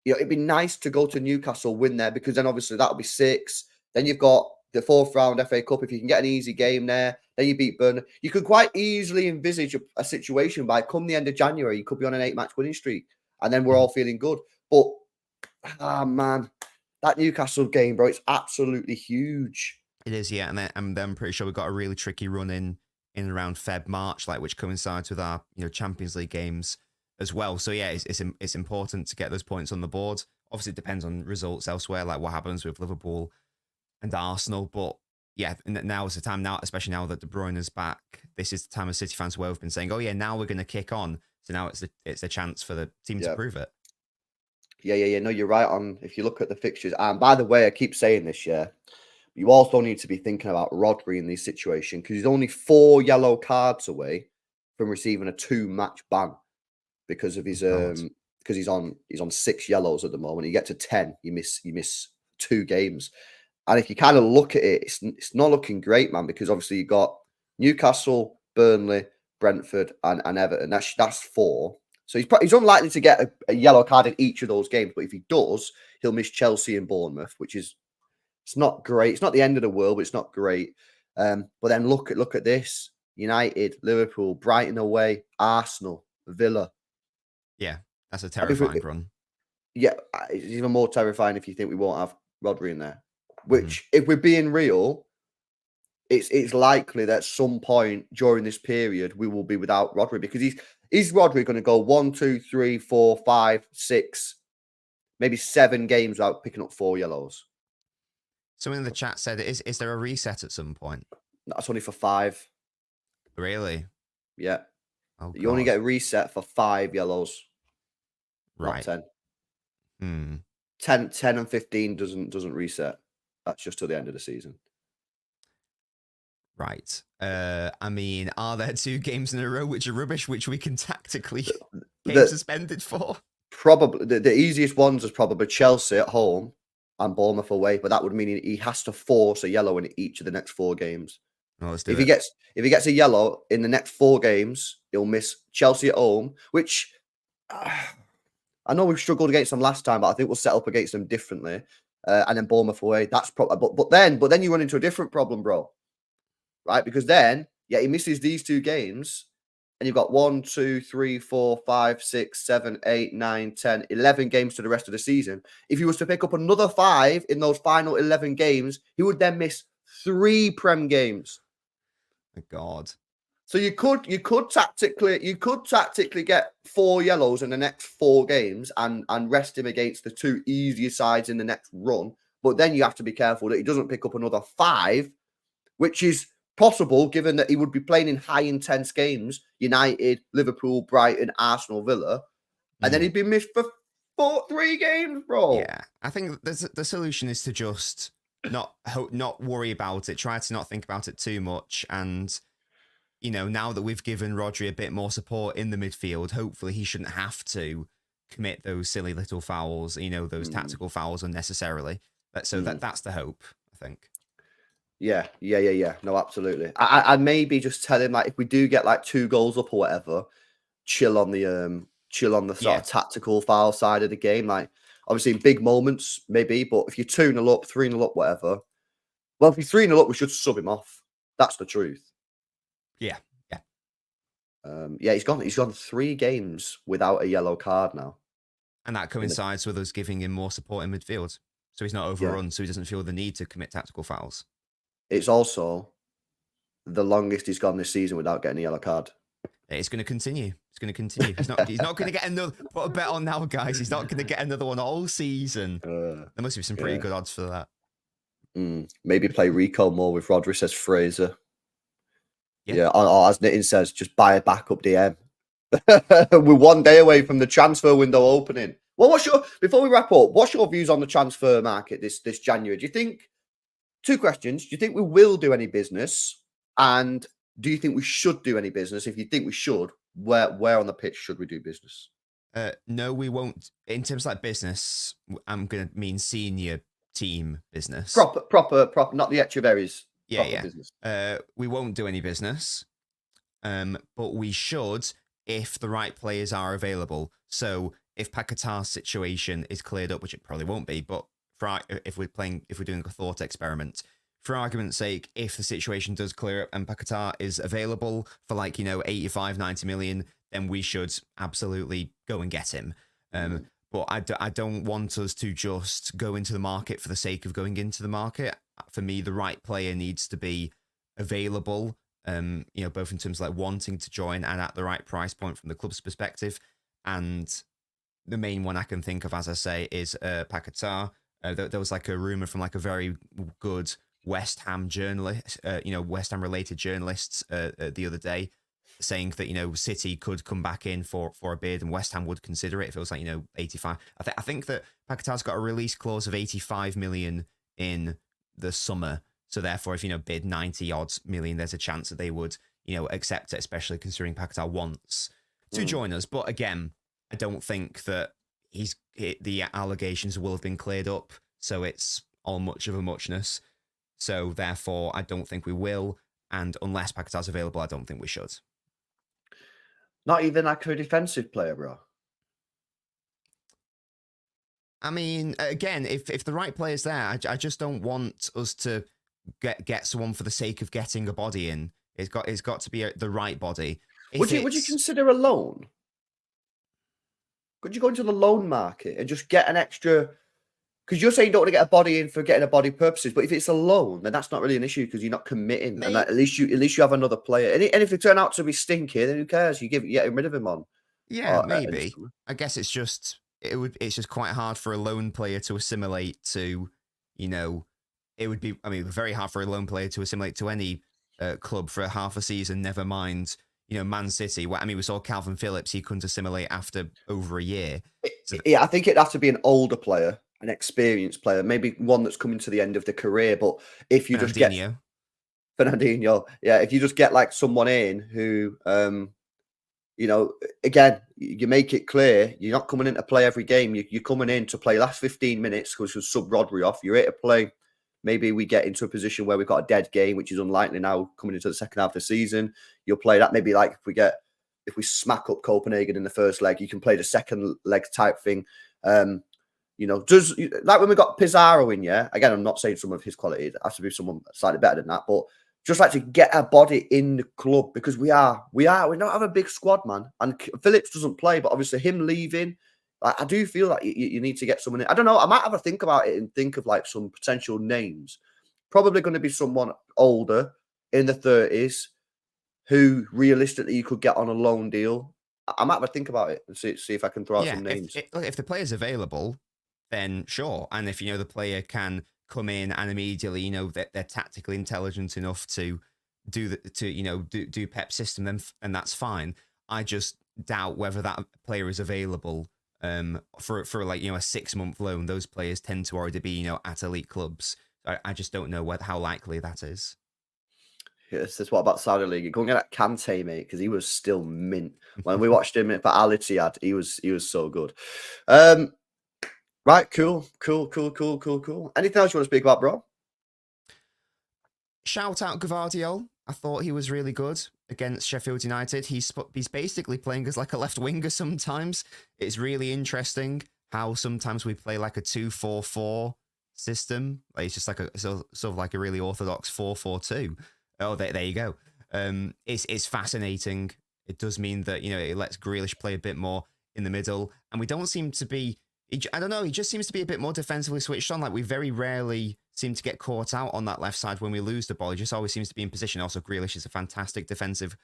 It'd be nice to go to Newcastle, win there, because then obviously that'll be 6. Then you've got the 4th round FA Cup. If you can get an easy game there, then you beat Burnley. You could quite easily envisage a situation by come the end of January, you could be on an 8-match winning streak, and then we're all feeling good. But man, that Newcastle game, bro, it's absolutely huge. It is, yeah, and I'm pretty sure we've got a really tricky run in around Feb, March, which coincides with our Champions League games as well. So yeah, it's important to get those points on the board. Obviously, it depends on results elsewhere, like what happens with Liverpool and Arsenal. But yeah, now is the time. Now, especially now that De Bruyne is back, this is the time as City fans where we've been saying, "Oh yeah, now we're going to kick on." So now it's a chance for the team to prove it. Yeah. No, you're right on. If you look at the fixtures, and by the way, I keep saying this, you also need to be thinking about Rodri in this situation because he's only 4 yellow cards away from receiving a 2-match ban. Because of his because he's on 6 yellows at the moment. You get to 10, you miss 2 games. And if you kind of look at it, it's not looking great, man, because obviously you got Newcastle, Burnley, Brentford, and Everton. That's 4. So he's unlikely to get a yellow card in each of those games. But if he does, he'll miss Chelsea and Bournemouth, which is it's not great. It's not the end of the world, but it's not great. But then look at this: United, Liverpool, Brighton away, Arsenal, Villa. Yeah, that's a terrifying run. Yeah, it's even more terrifying if you think we won't have Rodri in there. Which, if we're being real, it's likely that at some point during this period we will be without Rodri because is Rodri going to go 1, 2, 3, 4, 5, 6, maybe 7 games without picking up 4 yellows? Someone in the chat said, "Is there a reset at some point?" That's only for 5. Really? Yeah. Oh, you only get a reset for 5 yellows. Right. Not 10. 10 and 15 doesn't reset. That's just till the end of the season. Right. I mean, are there 2 games in a row which are rubbish, which we can tactically get suspended for? Probably the easiest ones is probably Chelsea at home and Bournemouth away, but that would mean he has to force a yellow in each of the next 4 games. Oh, let's do if he gets a yellow in the next 4 games, he'll miss Chelsea at home, which I know we've struggled against them last time, but I think we'll set up against them differently. and then Bournemouth away. That's probably, but then you run into a different problem, bro. Right? Because then, he misses these 2 games, and you've got 1, 2, 3, 4, 5, 6, 7, 8, 9, 10, 11 games to the rest of the season. If he was to pick up another 5 in those final 11 games, he would then miss 3 Prem games. My God. So you could tactically get 4 yellows in the next 4 games and rest him against the 2 easiest sides in the next run. But then you have to be careful that he doesn't pick up another 5, which is possible given that he would be playing in high intense games: United, Liverpool, Brighton, Arsenal, Villa, and then he'd be missed for 3 games, bro. Yeah, I think the solution is to just not worry about it. Try to not think about it too much, and now that we've given Rodri a bit more support in the midfield, hopefully he shouldn't have to commit those silly little fouls, those tactical fouls unnecessarily. That's the hope, I think. Yeah. No, absolutely. I maybe just tell him, like, if we do get like 2 goals up or whatever, chill on the sort of tactical foul side of the game. Like, obviously in big moments, maybe, but if you're 2-0 up, 3-0 up, whatever. Well, if you're 3-0 up, we should sub him off. That's the truth. Yeah. He's gone 3 games without a yellow card now. And that coincides with us giving him more support in midfield. So he's not overrun, so he doesn't feel the need to commit tactical fouls. It's also the longest he's gone this season without getting a yellow card. It's going to continue. He's not going to get another. Put a bet on now, guys. He's not going to get another one all season. There must be some pretty good odds for that. Maybe play Rico more with Rodri, says Fraser. Yeah. Or as Nitin says, just buy a backup DM. We're 1 day away from the transfer window opening. Well, before we wrap up, what's your views on the transfer market this January? Do you think, 2 questions, do you think we will do any business? And do you think we should do any business? If you think we should, where on the pitch should we do business? No, we won't. In terms of like business, I'm going to mean senior team business. Proper, not the Echeverries. Yeah. Business. We won't do any business, but we should if the right players are available. So if Paquetá's situation is cleared up, which it probably won't be, but if we're doing a thought experiment, for argument's sake, if the situation does clear up and Paquetá is available for 85, 90 million, then we should absolutely go and get him. But I don't want us to just go into the market for the sake of going into the market. For me, the right player needs to be available, both in terms of wanting to join and at the right price point from the club's perspective. And the main one I can think of, as I say, is Paquetá. There was a rumor from a very good West Ham journalist, West Ham related journalists the other day, saying that City could come back in for a bid and West Ham would consider it if it was 85. I think that Paquetá's got a release clause of 85 million in the summer, so therefore if bid 90 odd million, there's a chance that they would accept it, especially considering Paquetá wants to join us. But again, I don't think that the allegations will have been cleared up, so it's all much of a muchness. So therefore, I don't think we will, and unless Paquetá's available, I don't think we should. Not even a defensive player, bro. I mean, again, if the right player's there, I just don't want us to get someone for the sake of getting a body in. It's got to be the right body. Would you consider a loan? Could you go into the loan market and just get an extra? Because you're saying you don't want to get a body in for getting a body purposes, but if it's a loan, then that's not really an issue because you're not committing, and at least you have another player. And if they turn out to be stinky, then who cares? You get rid of him on. Yeah, maybe. I guess it's just quite hard for a loan player to assimilate to. It would be. I mean, very hard for a loan player to assimilate to any club for half a season. Never mind. Man City. We saw Calvin Phillips. He couldn't assimilate after over a year. I think it'd have to be an older player, an experienced player, maybe one that's coming to the end of the career. But if you just get Fernandinho, if you just get someone in who, again, you make it clear you're not coming in to play every game. You're coming in to play last 15 minutes because you sub Rodri off. You're here to play. Maybe we get into a position where we've got a dead game, which is unlikely now coming into the second half of the season. You'll play that. Maybe if we smack up Copenhagen in the first leg, you can play the second leg type thing. does like when we got Pizarro in, yeah. Again, I'm not saying some of his quality. It has to be someone slightly better than that, but just like to get a body in the club because we don't have a big squad, man. And Phillips doesn't play, but obviously him leaving, I do feel like you need to get someone in. I don't know. I might have a think about it and think of like some potential names. Probably going to be someone older in the 30s who realistically you could get on a loan deal. I might have a think about it and see if I can throw out some names. If the player's available, then sure. And if, the player can come in and immediately, they're tactically intelligent enough to do Pep's system, then that's fine. I just doubt whether that player is available for like, a 6-month loan. Those players tend to already be, at elite clubs. I just don't know how likely that is. Yes, that's what about Saudi League. Go and get that Kante, mate, because he was still mint. When we watched him for Al Ittihad, he was so good. Right, cool. Anything else you want to speak about, bro? Shout out Gvardiol. I thought he was really good against Sheffield United. He's basically playing as like a left winger sometimes. It's really interesting how sometimes we play like a 2-4-4 system. Like it's just like sort of like a really orthodox 4-4-2. Oh, there you go. It's fascinating. It does mean that, it lets Grealish play a bit more in the middle. And we don't seem to be, I don't know, he just seems to be a bit more defensively switched on. Like we very rarely seem to get caught out on that left side when we lose the ball. He just always seems to be in position. Also, Grealish is a fantastic defensive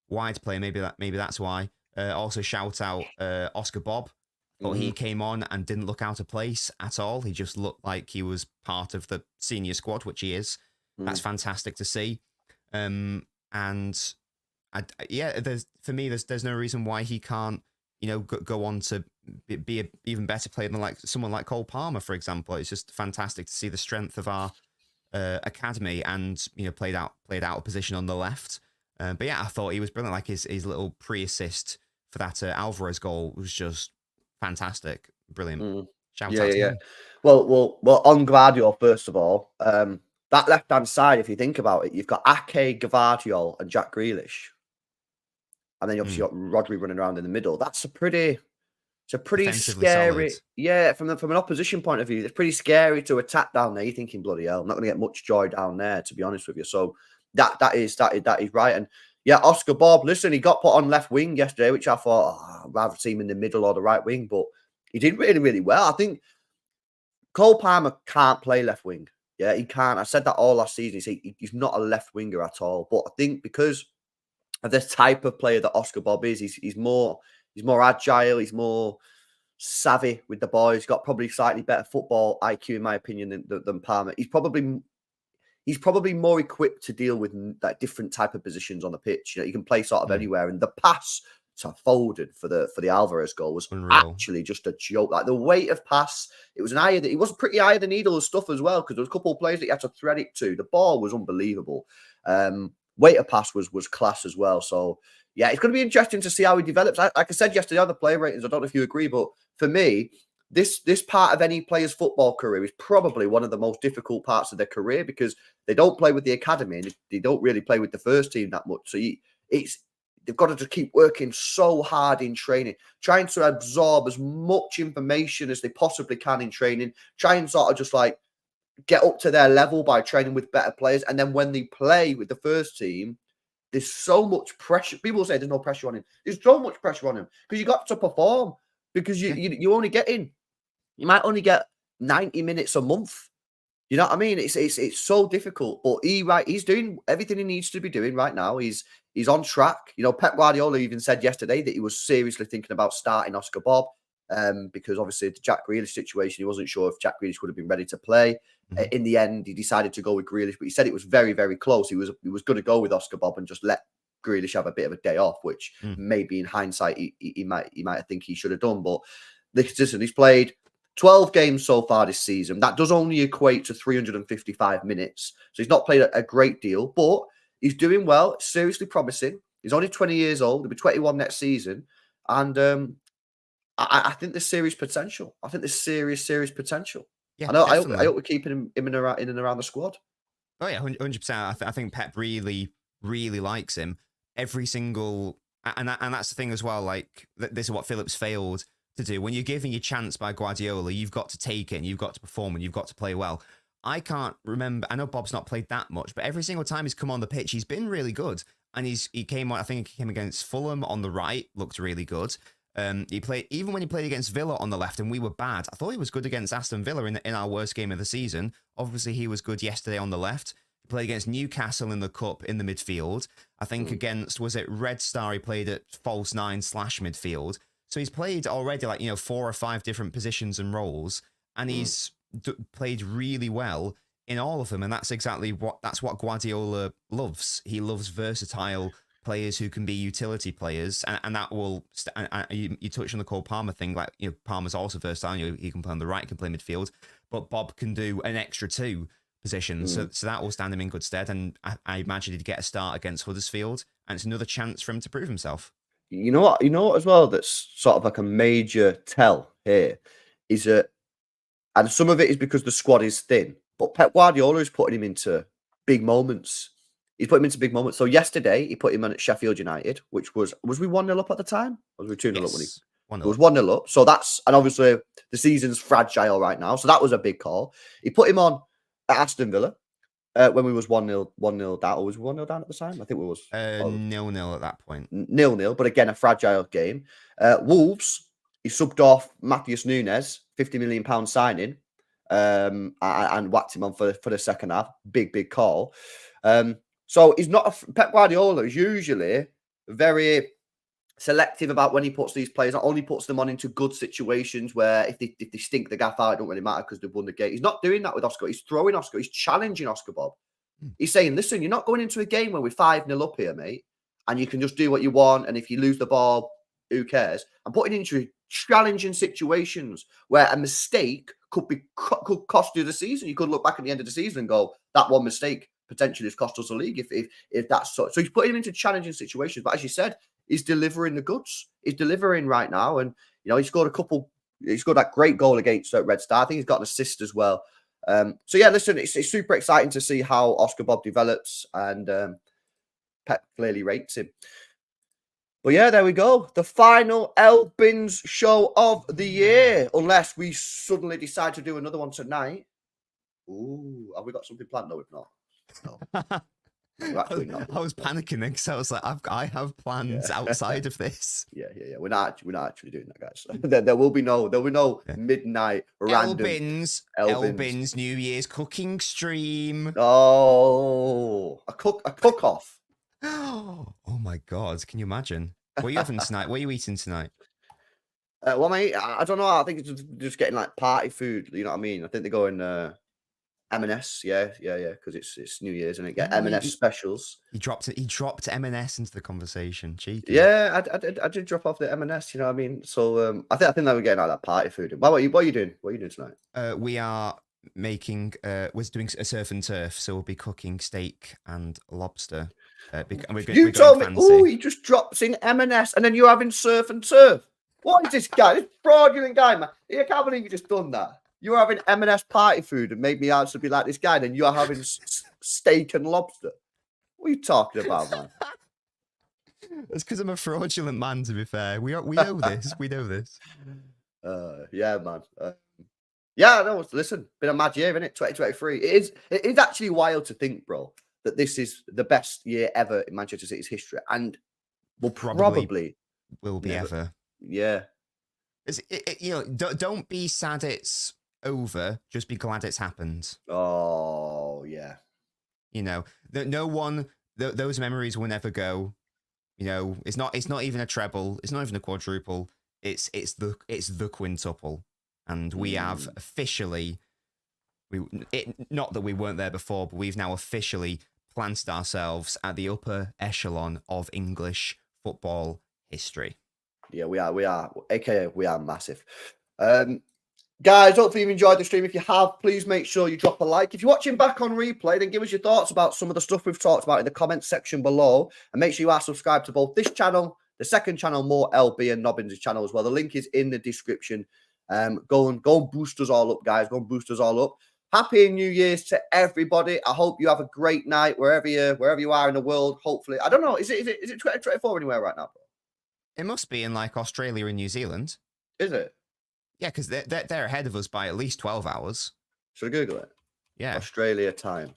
wide player. Maybe that's why. Also, shout out Oscar Bobb. Thought he came on and didn't look out of place at all. He just looked like he was part of the senior squad, which he is. That's fantastic to see. There's for me, there's no reason why he can't, go on to be an even better player than like someone like Cole Palmer, for example. It's just fantastic to see the strength of our academy and played out of position on the left. But yeah, I thought he was brilliant. Like his little pre-assist for that Alvarez goal was just fantastic, brilliant. Shout out to him. Well, on Gvardiol, first of all, that left-hand side, if you think about it, you've got Ake, Gvardiol, and Jack Grealish. And then you obviously got Rodri running around in the middle. It's a pretty scary. Solid. Yeah, from an opposition point of view, it's pretty scary to attack down there. You're thinking, bloody hell, I'm not going to get much joy down there, to be honest with you. So that is right. And yeah, Oscar Bobb, listen, he got put on left wing yesterday, which I thought, I'd rather see him in the middle or the right wing, but he did really, really well. I think Cole Palmer can't play left wing. Yeah, he can't. I said that all last season. He's not a left winger at all. But I think because of the type of player that Oscar Bobb is, he's more agile. He's more savvy with the ball. He's got probably slightly better football IQ, in my opinion, than Palmer. He's probably more equipped to deal with that different type of positions on the pitch. You can play sort of anywhere. And the pass to Foden for the Alvarez goal was actually just a joke. Like the weight of pass, it was it was pretty eye of the needle and stuff as well, because there was a couple of players that you had to thread it to. The ball was unbelievable. Weight of pass was class as well. So yeah, it's going to be interesting to see how he develops. Like I said yesterday on the player ratings, I don't know if you agree, but for me, this part of any player's football career is probably one of the most difficult parts of their career, because they don't play with the academy and they don't really play with the first team that much. So they've got to just keep working so hard in training, trying to absorb as much information as they possibly can in training, try and sort of just like get up to their level by training with better players. And then when they play with the first team, there's so much pressure. People say there's no pressure on him. There's so much pressure on him because you got to perform, because you only get in. You might only get 90 minutes a month. You know what I mean? It's so difficult. But he's doing everything he needs to be doing right now. He's on track. Pep Guardiola even said yesterday that he was seriously thinking about starting Oscar Bobb, because obviously the Jack Grealish situation, he wasn't sure if Jack Grealish would have been ready to play. In the end, he decided to go with Grealish, but he said it was very, very close. He was going to go with Oscar Bobb and just let Grealish have a bit of a day off, which maybe in hindsight he might think he should have done. But listen, he's played 12 games so far this season. That does only equate to 355 minutes. So he's not played a great deal, but he's doing well. Seriously promising. He's only 20 years old. He'll be 21 next season. And I think there's serious potential. I think there's serious potential. Yeah, I hope we're keeping him in and around the squad. Oh, yeah, 100%. I think Pep really, really likes him. Every single... And that's the thing as well. Like, this is what Phillips failed to do. When you're given your chance by Guardiola, you've got to take it and you've got to perform and you've got to play well. I can't remember. I know Bobb's not played that much, but every single time he's come on the pitch, he's been really good. And he came on, I think he came against Fulham on the right, looked really good. He played, even when he played against Villa on the left and we were bad, I thought he was good against Aston Villa in our worst game of the season. Obviously, he was good yesterday on the left. He played against Newcastle in the Cup in the midfield. I think against, was it Red Star, he played at false 9/midfield. So he's played already 4 or 5 different positions and roles, and he's played really well in all of them. And that's exactly what Guardiola loves. He loves versatile players who can be utility players, and that will. You touched on the Cole Palmer thing, Palmer's also versatile. He can play on the right, he can play midfield, but Bobb can do an extra 2 positions, so that will stand him in good stead. And I imagine he'd get a start against Huddersfield, and it's another chance for him to prove himself. You know what as well, that's sort of like a major tell here is that, and some of it is because the squad is thin, but Pep Guardiola is putting him into big moments. He's put him into big moments. So yesterday he put him on at Sheffield United, which was we 1-0 up at the time? Or was we 2-0 up when he? It was 1-0 up. So that's, and obviously the season's fragile right now. So that was a big call. He put him on at Aston Villa when we was 1-0 down. Or was 1-0 down at the time? I think we was 0-0 at that point. 0-0, but again, a fragile game. Wolves, he subbed off Matheus Nunes, £50 million signing, and whacked him on for the second half. Big call. So he's not Pep Guardiola is usually very selective about when he puts these players. Not only puts them on into good situations where if they stink the gaff out, it don't really matter because they've won the game. He's not doing that with Oscar. He's throwing Oscar. He's challenging Oscar Bobb. He's saying, listen, you're not going into a game where we're 5-0 up here, mate, and you can just do what you want. And if you lose the ball, who cares? I'm putting into challenging situations where a mistake could cost you the season. You could look back at the end of the season and go, that one mistake potentially has cost us a league if that's so. So he's putting him into challenging situations. But as you said, he's delivering the goods. He's delivering right now. And, he scored he scored that great goal against Red Star. I think he's got an assist as well. So yeah, listen, it's super exciting to see how Oscar Bobb develops, and Pep clearly rates him. But yeah, there we go. The final LBins show of the year, unless we suddenly decide to do another one tonight. Ooh, have we got something planned? No, we've not. No. I was panicking because I was like, I have plans outside of this. Yeah. We're not actually doing that, guys. There will be no midnight random LBins New Year's cooking stream. Oh, a cook off. Oh my God! Can you imagine? What are you having tonight? What are you eating tonight? Well, mate, I don't know. I think it's just getting like party food. You know what I mean? I think they're going M&S, yeah, because it's New Year's and it get M&S specials. He dropped M&S into the conversation. Cheeky. Yeah, I did drop off the M&S. You know what I mean? So I think that we're getting like that party food. What are you doing? What are you doing tonight? We are making we're doing a surf and turf, so we'll be cooking steak and lobster. You told me, oh, he just drops in M&S and then you're having surf and turf. What is this guy? This fraudulent guy, man. I can't believe you just done that. You're having M&S party food and made me answer be like this guy, then you're having steak and lobster. What are you talking about, man? It's because I'm a fraudulent man, to be fair. We know this. We know this. Yeah, man. Yeah, no, listen, been a mad year, isn't it? 2023. It is actually wild to think, bro, that this is the best year ever in Manchester City's history, and will probably will be never. Ever. Yeah. Don't be sad it's over. Just be glad it's happened. Oh yeah. No one. Those memories will never go. It's not even a treble. It's not even a quadruple. It's the quintuple, and we have officially. Not that we weren't there before, but we've now officially planted ourselves at the upper echelon of English football history. Yeah, we are. AKA, we are massive. Guys, hopefully you've enjoyed the stream. If you have, please make sure you drop a like. If you're watching back on replay, then give us your thoughts about some of the stuff we've talked about in the comments section below. And make sure you are subscribed to both this channel, the second channel, More LB, and Nobbins' channel as well. The link is in the description. Go and boost us all up, guys. Go and boost us all up. Happy New Year's to everybody. I hope you have a great night wherever you are in the world. Hopefully, I don't know. Is it 2024 anywhere right now, bro? It must be in like Australia and New Zealand. Is it? Yeah, because they're ahead of us by at least 12 hours. Should I Google it? Yeah. Australia time.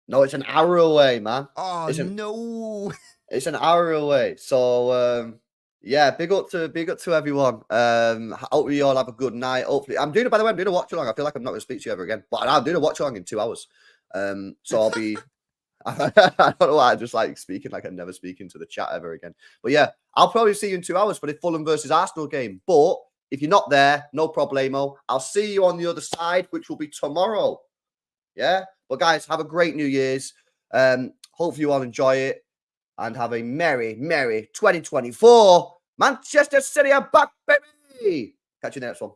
No, it's an hour away, man. Oh, no. It's an hour away. So, yeah, big up to everyone. Hope you all have a good night. Hopefully, by the way, I'm doing a watch along. I feel like I'm not going to speak to you ever again, but I'm doing a watch along in 2 hours. So I'll be. I don't know why I just like speaking like I'm never speaking to the chat ever again. But yeah, I'll probably see you in 2 hours for the Fulham versus Arsenal game. But if you're not there, no problemo. I'll see you on the other side, which will be tomorrow. Yeah. But guys, have a great New Year's. Hopefully you all enjoy it and have a merry 2024. Manchester City are back, baby. Catch you next one.